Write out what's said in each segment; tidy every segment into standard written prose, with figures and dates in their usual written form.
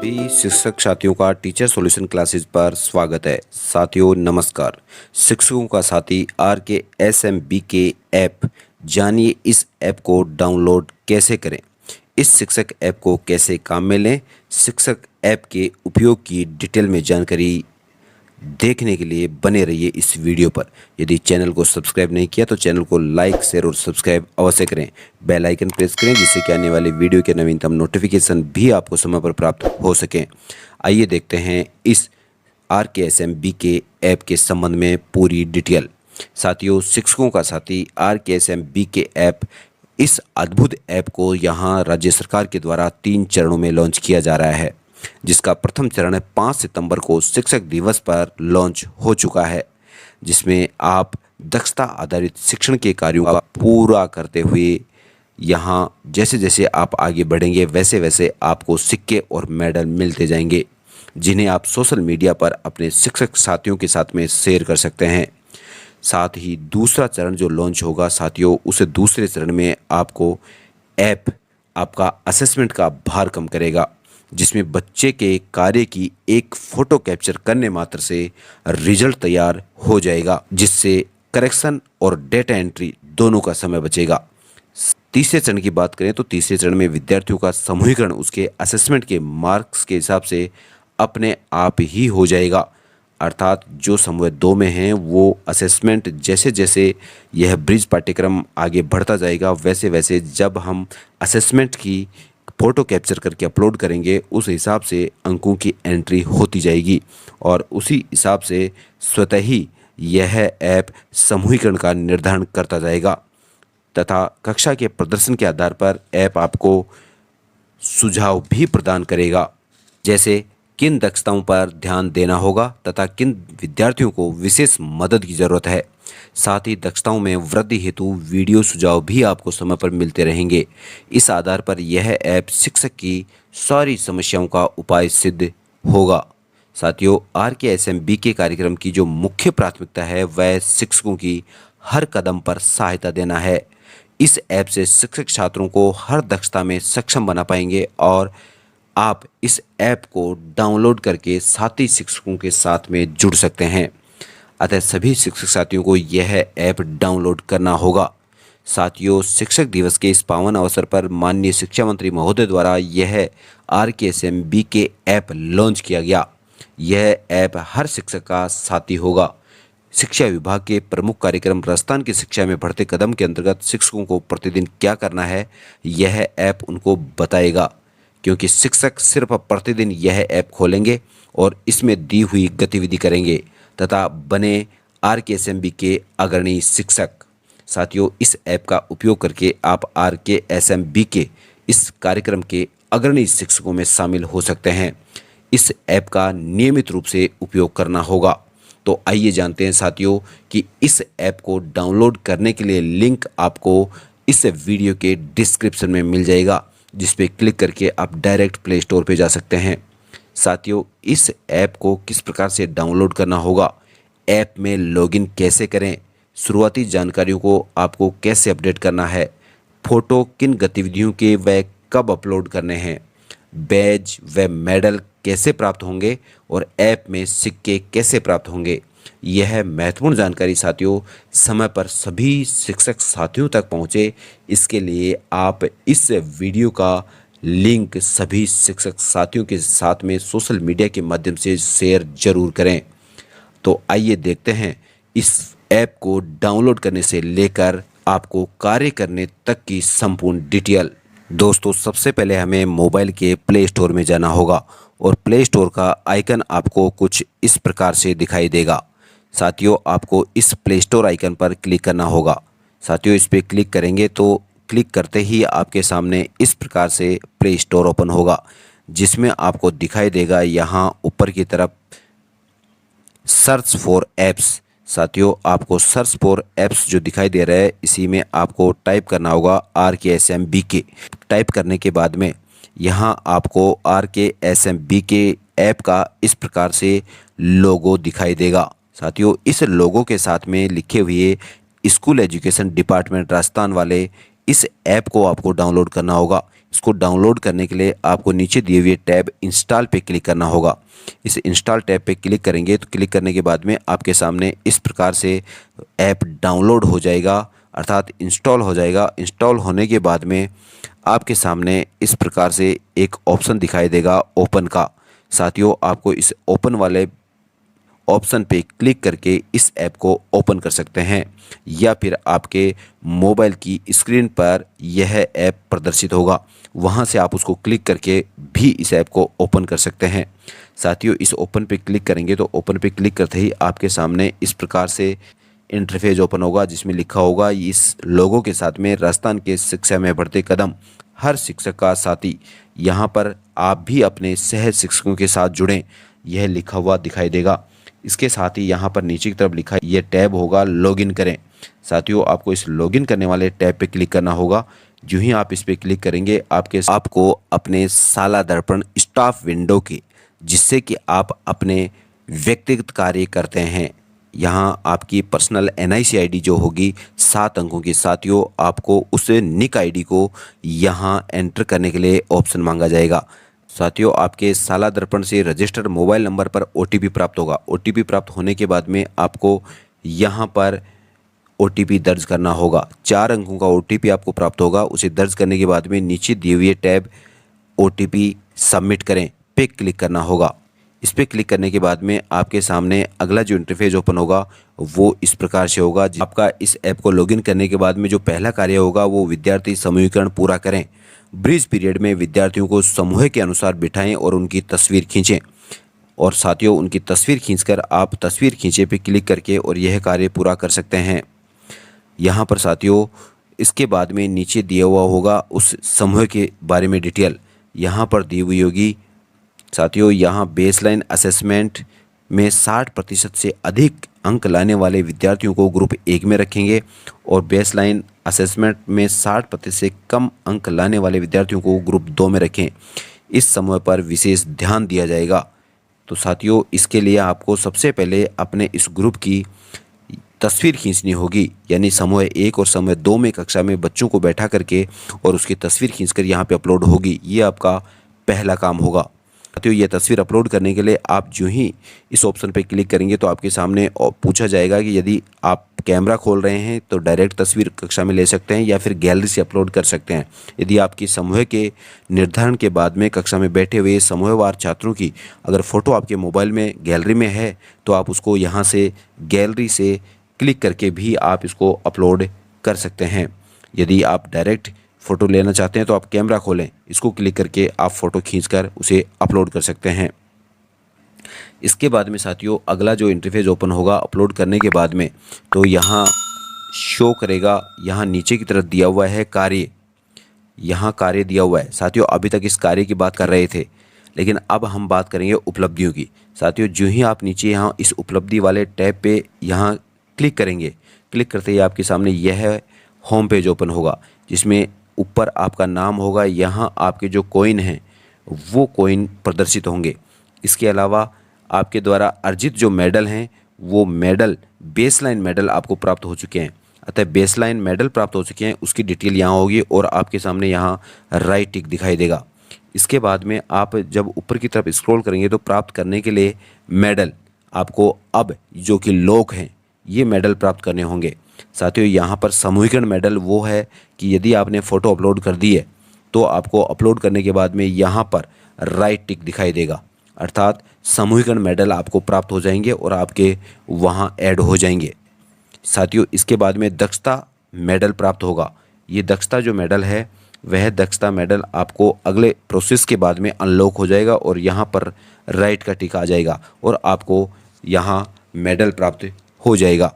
सभी शिक्षक साथियों का टीचर सॉल्यूशन क्लासेस पर स्वागत है। साथियों नमस्कार। शिक्षकों का साथी RKSMBK ऐप, जानिए इस ऐप को डाउनलोड कैसे करें, इस शिक्षक ऐप को कैसे काम में लें। शिक्षक ऐप के उपयोग की डिटेल में जानकारी देखने के लिए बने रहिए इस वीडियो पर। यदि चैनल को सब्सक्राइब नहीं किया तो चैनल को लाइक शेयर और सब्सक्राइब अवश्य करें। बेल आइकन प्रेस करें जिससे कि आने वाले वीडियो के नवीनतम नोटिफिकेशन भी आपको समय पर प्राप्त हो सकें। आइए देखते हैं इस RKSMBK ऐप के संबंध में पूरी डिटेल। साथियों, शिक्षकों का साथी RKSMBK ऐप, इस अद्भुत ऐप को यहाँ राज्य सरकार के द्वारा 3 चरणों में लॉन्च किया जा रहा है, जिसका प्रथम चरण 5 सितंबर को शिक्षक दिवस पर लॉन्च हो चुका है, जिसमें आप दक्षता आधारित शिक्षण के कार्यों का पूरा करते हुए यहाँ जैसे जैसे आप आगे बढ़ेंगे वैसे वैसे आपको सिक्के और मेडल मिलते जाएंगे, जिन्हें आप सोशल मीडिया पर अपने शिक्षक साथियों के साथ में शेयर कर सकते हैं। साथ ही दूसरा चरण जो लॉन्च होगा साथियों, उस दूसरे चरण में आपको ऐप आपका असेसमेंट का भार कम करेगा, जिसमें बच्चे के कार्य की एक फ़ोटो कैप्चर करने मात्र से रिजल्ट तैयार हो जाएगा, जिससे करेक्शन और डेटा एंट्री दोनों का समय बचेगा। तीसरे चरण की बात करें तो तीसरे चरण में विद्यार्थियों का समूहीकरण उसके असेसमेंट के मार्क्स के हिसाब से अपने आप ही हो जाएगा। अर्थात जो समूह 2 में हैं वो असेसमेंट जैसे जैसे यह ब्रिज पाठ्यक्रम आगे बढ़ता जाएगा वैसे वैसे जब हम असेसमेंट की फ़ोटो कैप्चर करके अपलोड करेंगे उस हिसाब से अंकों की एंट्री होती जाएगी और उसी हिसाब से स्वतः ही यह ऐप समूहीकरण का निर्धारण करता जाएगा तथा कक्षा के प्रदर्शन के आधार पर ऐप आपको सुझाव भी प्रदान करेगा, जैसे किन दक्षताओं पर ध्यान देना होगा तथा किन विद्यार्थियों को विशेष मदद की ज़रूरत है। साथ ही दक्षताओं में वृद्धि हेतु वीडियो सुझाव भी आपको समय पर मिलते रहेंगे। इस आधार पर यह ऐप शिक्षक की सारी समस्याओं का उपाय सिद्ध होगा। साथियों, RKSMBK कार्यक्रम की जो मुख्य प्राथमिकता है वह शिक्षकों की हर कदम पर सहायता देना है। इस ऐप से शिक्षक छात्रों को हर दक्षता में सक्षम बना पाएंगे और आप इस ऐप को डाउनलोड करके साथी शिक्षकों के साथ में जुड़ सकते हैं। अतः सभी शिक्षक साथियों को यह ऐप डाउनलोड करना होगा। साथियों, शिक्षक दिवस के इस पावन अवसर पर माननीय शिक्षा मंत्री महोदय द्वारा यह RKSMBK ऐप लॉन्च किया गया। यह ऐप हर शिक्षक का साथी होगा। शिक्षा विभाग के प्रमुख कार्यक्रम राजस्थान की शिक्षा में बढ़ते कदम के अंतर्गत शिक्षकों को प्रतिदिन क्या करना है यह ऐप उनको बताएगा, क्योंकि शिक्षक सिर्फ प्रतिदिन यह ऐप खोलेंगे और इसमें दी हुई गतिविधि करेंगे तथा बने RKSMBK अग्रणी शिक्षक। साथियों, इस ऐप का उपयोग करके आप RKSMBK इस कार्यक्रम के अग्रणी शिक्षकों में शामिल हो सकते हैं। इस ऐप का नियमित रूप से उपयोग करना होगा। तो आइए जानते हैं साथियों कि इस ऐप को डाउनलोड करने के लिए लिंक आपको इस वीडियो के डिस्क्रिप्शन में मिल जाएगा, जिस पे क्लिक करके आप डायरेक्ट प्ले स्टोर पे जा सकते हैं। साथियों, इस ऐप को किस प्रकार से डाउनलोड करना होगा, ऐप में लॉगिन कैसे करें, शुरुआती जानकारियों को आपको कैसे अपडेट करना है, फ़ोटो किन गतिविधियों के व कब अपलोड करने हैं, बैज व मेडल कैसे प्राप्त होंगे और ऐप में सिक्के कैसे प्राप्त होंगे, यह महत्वपूर्ण जानकारी साथियों समय पर सभी शिक्षक साथियों तक पहुँचे, इसके लिए आप इस वीडियो का लिंक सभी शिक्षक साथियों के साथ में सोशल मीडिया के माध्यम से शेयर जरूर करें। तो आइए देखते हैं इस ऐप को डाउनलोड करने से लेकर आपको कार्य करने तक की संपूर्ण डिटेल। दोस्तों, सबसे पहले हमें मोबाइल के प्ले स्टोर में जाना होगा और प्ले स्टोर का आइकन आपको कुछ इस प्रकार से दिखाई देगा। साथियों, आपको इस प्ले स्टोर आइकन पर क्लिक करना होगा। साथियों, इस पर क्लिक करेंगे तो क्लिक करते ही आपके सामने इस प्रकार से प्ले स्टोर ओपन होगा, जिसमें आपको दिखाई देगा यहाँ ऊपर की तरफ सर्च फॉर ऐप्स। साथियों, आपको सर्च फॉर ऐप्स जो दिखाई दे रहा है इसी में आपको टाइप करना होगा RKSMBK। टाइप करने के बाद में यहाँ आपको RKSMBK ऐप का इस प्रकार से लोगो दिखाई देगा। साथियों, इस लोगो के साथ में लिखे हुए स्कूल एजुकेशन डिपार्टमेंट राजस्थान वाले इस ऐप को आपको डाउनलोड करना होगा। इसको डाउनलोड करने के लिए आपको नीचे दिए हुए टैब इंस्टॉल पे क्लिक करना होगा। इस इंस्टॉल टैब पे क्लिक करेंगे तो क्लिक करने के बाद में आपके सामने इस प्रकार से ऐप डाउनलोड हो जाएगा, अर्थात इंस्टॉल हो जाएगा। इंस्टॉल होने के बाद में आपके सामने इस प्रकार से एक ऑप्शन दिखाई देगा ओपन का। साथियों, आपको इस ओपन वाले ऑप्शन पे क्लिक करके इस ऐप को ओपन कर सकते हैं, या फिर आपके मोबाइल की स्क्रीन पर यह ऐप प्रदर्शित होगा, वहां से आप उसको क्लिक करके भी इस ऐप को ओपन कर सकते हैं। साथियों, इस ओपन पे क्लिक करेंगे तो ओपन पे क्लिक करते ही आपके सामने इस प्रकार से इंटरफेस ओपन होगा, जिसमें लिखा होगा इस लोगों के साथ में राजस्थान के शिक्षा में बढ़ते कदम, हर शिक्षक का साथी। यहाँ पर आप भी अपने सह शिक्षकों के साथ जुड़ें, यह लिखा हुआ दिखाई देगा। इसके साथ ही यहाँ पर नीचे की तरफ लिखा है, ये टैब होगा लॉगिन करें। साथियों, आपको इस लॉगिन करने वाले टैब पे क्लिक करना होगा। जो ही आप इस पे क्लिक करेंगे आपको अपने साला दर्पण स्टाफ विंडो के, जिससे कि आप अपने व्यक्तिगत कार्य करते हैं, यहाँ आपकी पर्सनल NIC ID जो होगी 7 अंकों की। साथियों, आपको उस निक ID को यहाँ एंटर करने के लिए ऑप्शन मांगा जाएगा। साथियों, आपके साला दर्पण से रजिस्टर्ड मोबाइल नंबर पर OTP प्राप्त होगा। OTP प्राप्त होने के बाद में आपको यहाँ पर OTP दर्ज करना होगा। 4 अंकों का OTP आपको प्राप्त होगा। उसे दर्ज करने के बाद में नीचे दिए हुए टैब OTP सबमिट करें पे क्लिक करना होगा। इस पे क्लिक करने के बाद में आपके सामने अगला जो इंटरफेस ओपन होगा वो इस प्रकार से होगा। आपका इस ऐप को लॉगिन करने के बाद में जो पहला कार्य होगा वो विद्यार्थी समूहीकरण पूरा करें। ब्रीज पीरियड में विद्यार्थियों को समूह के अनुसार बिठाएं और उनकी तस्वीर खींचें। और साथियों, उनकी तस्वीर खींचकर आप तस्वीर खींचे पे क्लिक करके और यह कार्य पूरा कर सकते हैं। यहाँ पर साथियों, इसके बाद में नीचे दिया हुआ होगा उस समूह के बारे में डिटेल, यहाँ पर दी हुई होगी। साथियों, यहाँ बेसलाइन असेसमेंट में 60% से अधिक अंक लाने वाले विद्यार्थियों को ग्रुप 1 में रखेंगे और बेसलाइन असेसमेंट में 60% से कम अंक लाने वाले विद्यार्थियों को ग्रुप 2 में रखें। इस समूह पर विशेष ध्यान दिया जाएगा। तो साथियों, इसके लिए आपको सबसे पहले अपने इस ग्रुप की तस्वीर खींचनी होगी, यानी समूह 1 और समूह 2 में कक्षा में बच्चों को बैठा करके और उसकी तस्वीर खींचकर यहाँ पे अपलोड होगी। ये आपका पहला काम होगा। साथियों, ये तस्वीर अपलोड करने के लिए आप जो ही इस ऑप्शन पे क्लिक करेंगे तो आपके सामने पूछा जाएगा कि यदि आप कैमरा खोल रहे हैं तो डायरेक्ट तस्वीर कक्षा में ले सकते हैं या फिर गैलरी से अपलोड कर सकते हैं। यदि आपकी समूह के निर्धारण के बाद में कक्षा में बैठे हुए समूहवार छात्रों की अगर फ़ोटो आपके मोबाइल में गैलरी में है तो आप उसको यहाँ से गैलरी से क्लिक करके भी आप इसको अपलोड कर सकते हैं। यदि आप डायरेक्ट फ़ोटो लेना चाहते हैं तो आप कैमरा खोलें, इसको क्लिक करके आप फ़ोटो खींचकर उसे अपलोड कर सकते हैं। इसके बाद में साथियों, अगला जो इंटरफेस ओपन होगा अपलोड करने के बाद में, तो यहाँ शो करेगा, यहाँ नीचे की तरफ दिया हुआ है कार्य, यहाँ कार्य दिया हुआ है। साथियों, अभी तक इस कार्य की बात कर रहे थे, लेकिन अब हम बात करेंगे उपलब्धियों की। साथियों, जो ही आप नीचे यहाँ इस उपलब्धि वाले टैब पे यहाँ क्लिक करेंगे, क्लिक करते ही आपके सामने यह होम पेज ओपन होगा, जिसमें ऊपर आपका नाम होगा, यहाँ आपके जो कॉइन हैं वो कॉइन प्रदर्शित होंगे। इसके अलावा आपके द्वारा अर्जित जो मेडल हैं वो मेडल बेसलाइन मेडल आपको प्राप्त हो चुके हैं, अतः बेसलाइन मेडल प्राप्त हो चुके हैं उसकी डिटेल यहाँ होगी और आपके सामने यहाँ राइट टिक दिखाई देगा। इसके बाद में आप जब ऊपर की तरफ स्क्रॉल करेंगे तो प्राप्त करने के लिए मेडल आपको अब जो कि लोक हैं ये मेडल प्राप्त करने होंगे। साथियों, यहाँ पर समूहीकरण मेडल वो है कि यदि आपने फ़ोटो अपलोड कर दी है तो आपको अपलोड करने के बाद में यहाँ पर राइट टिक दिखाई देगा, अर्थात समूहीकरण मेडल आपको प्राप्त हो जाएंगे और आपके वहाँ ऐड हो जाएंगे। साथियों, इसके बाद में दक्षता मेडल प्राप्त होगा। ये दक्षता जो मेडल है वह दक्षता मेडल आपको अगले प्रोसेस के बाद में अनलॉक हो जाएगा और यहाँ पर राइट का टिक आ जाएगा और आपको यहाँ मेडल प्राप्त हो जाएगा।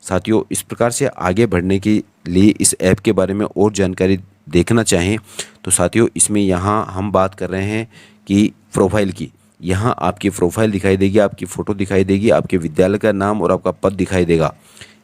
साथियों, इस प्रकार से आगे बढ़ने के लिए इस ऐप के बारे में और जानकारी देखना चाहें तो साथियों, इसमें यहाँ हम बात कर रहे हैं कि प्रोफाइल की। यहाँ आपकी प्रोफाइल दिखाई देगी, आपकी फ़ोटो दिखाई देगी, आपके विद्यालय का नाम और आपका पद दिखाई देगा।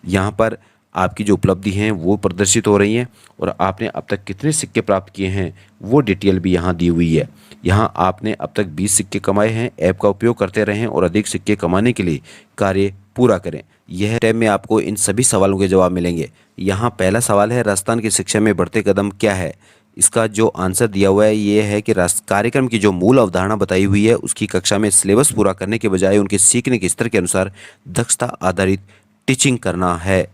यहाँ पर आपकी जो उपलब्धि हैं वो प्रदर्शित हो रही हैं और आपने अब तक कितने सिक्के प्राप्त किए हैं वो डिटेल भी यहाँ दी हुई है। यहाँ आपने अब तक 20 सिक्के कमाए हैं। ऐप का उपयोग करते रहें और अधिक सिक्के कमाने के लिए कार्य पूरा करें। यह टैब में आपको इन सभी सवालों के जवाब मिलेंगे। यहाँ पहला सवाल है, राजस्थान की शिक्षा में बढ़ते कदम क्या है। इसका जो आंसर दिया हुआ है ये है कि कार्यक्रम की जो मूल अवधारणा बताई हुई है उसकी कक्षा में सिलेबस पूरा करने के बजाय उनके सीखने के स्तर के अनुसार दक्षता आधारित टीचिंग करना है।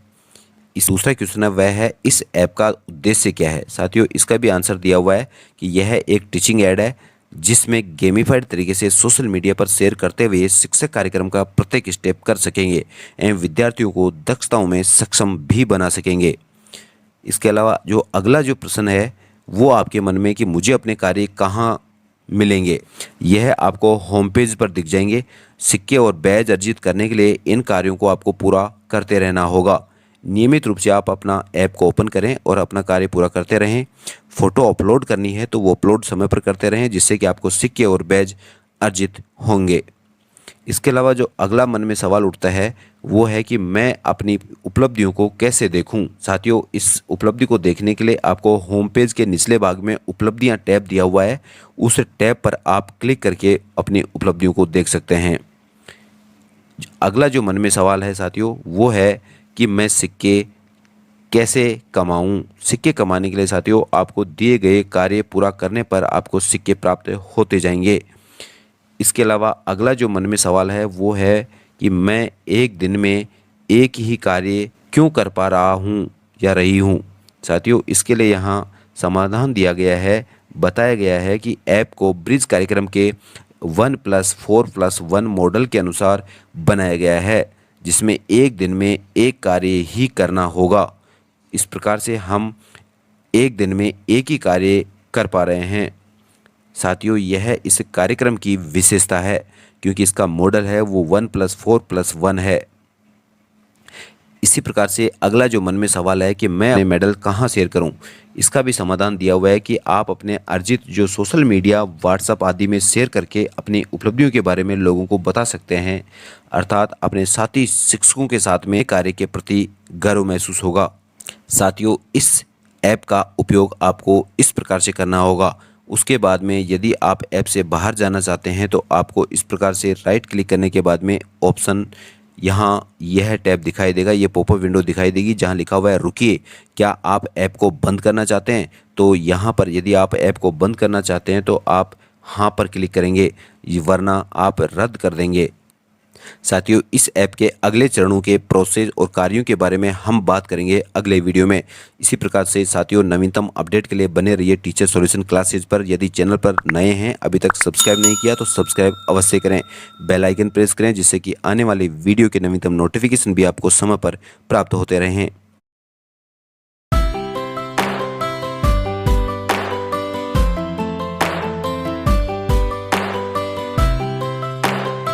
इस दूसरा क्वेश्चन है वह है, इस ऐप का उद्देश्य क्या है। साथियों इसका भी आंसर दिया हुआ है कि यह एक टीचिंग ऐड है जिसमें गेमिफाइड तरीके से सोशल मीडिया पर शेयर करते हुए शिक्षक कार्यक्रम का प्रत्येक स्टेप कर सकेंगे एवं विद्यार्थियों को दक्षताओं में सक्षम भी बना सकेंगे। इसके अलावा जो अगला जो प्रश्न है वो आपके मन में कि मुझे अपने कार्य कहाँ मिलेंगे, यह आपको होम पेज पर दिख जाएंगे। सिक्के और बैज अर्जित करने के लिए इन कार्यों को आपको पूरा करते रहना होगा। नियमित रूप से आप अपना ऐप को ओपन करें और अपना कार्य पूरा करते रहें। फ़ोटो अपलोड करनी है तो वो अपलोड समय पर करते रहें जिससे कि आपको सिक्के और बैज अर्जित होंगे। इसके अलावा जो अगला मन में सवाल उठता है वो है कि मैं अपनी उपलब्धियों को कैसे देखूं। साथियों इस उपलब्धि को देखने के लिए आपको होम पेज के निचले भाग में उपलब्धियां टैब दिया हुआ है, उस टैब पर आप क्लिक करके अपनी उपलब्धियों को देख सकते हैं। अगला जो मन में सवाल है साथियों वो है कि मैं सिक्के कैसे कमाऊं। सिक्के कमाने के लिए साथियों आपको दिए गए कार्य पूरा करने पर आपको सिक्के प्राप्त होते जाएंगे। इसके अलावा अगला जो मन में सवाल है वो है कि मैं एक दिन में एक ही कार्य क्यों कर पा रहा हूँ या रही हूँ। साथियों इसके लिए यहाँ समाधान दिया गया है। बताया गया है कि ऐप को ब्रिज कार्यक्रम के 1+4+1 मॉडल के अनुसार बनाया गया है जिसमें एक दिन में एक कार्य ही करना होगा। इस प्रकार से हम एक दिन में एक ही कार्य कर पा रहे हैं। साथियों यह इस कार्यक्रम की विशेषता है क्योंकि इसका मॉडल है वो 1+4+1 है। इसी प्रकार से अगला जो मन में सवाल है कि मैं अपने मेडल कहाँ शेयर करूं, इसका भी समाधान दिया हुआ है कि आप अपने अर्जित जो सोशल मीडिया व्हाट्सएप आदि में शेयर करके अपनी उपलब्धियों के बारे में लोगों को बता सकते हैं। अर्थात अपने साथी शिक्षकों के साथ में कार्य के प्रति गर्व महसूस होगा। साथियों इस ऐप का उपयोग आपको इस प्रकार से करना होगा। उसके बाद में यदि आप ऐप से बाहर जाना चाहते हैं तो आपको इस प्रकार से राइट क्लिक करने के बाद में ऑप्शन यहाँ यह टैब दिखाई देगा, ये पॉपअप विंडो दिखाई देगी जहाँ लिखा हुआ है रुकिए, क्या आप ऐप को बंद करना चाहते हैं। तो यहाँ पर यदि आप ऐप को बंद करना चाहते हैं तो आप हाँ पर क्लिक करेंगे, वरना आप रद्द कर देंगे। साथियों इस ऐप के अगले चरणों के प्रोसेस और कार्यों के बारे में हम बात करेंगे अगले वीडियो में। इसी प्रकार से साथियों नवीनतम अपडेट के लिए बने रहिए टीचर सॉल्यूशन क्लासेज पर। यदि चैनल पर नए हैं, अभी तक सब्सक्राइब नहीं किया तो सब्सक्राइब अवश्य करें, बेल आइकन प्रेस करें जिससे कि आने वाली वीडियो के नवीनतम नोटिफिकेशन भी आपको समय पर प्राप्त होते रहें।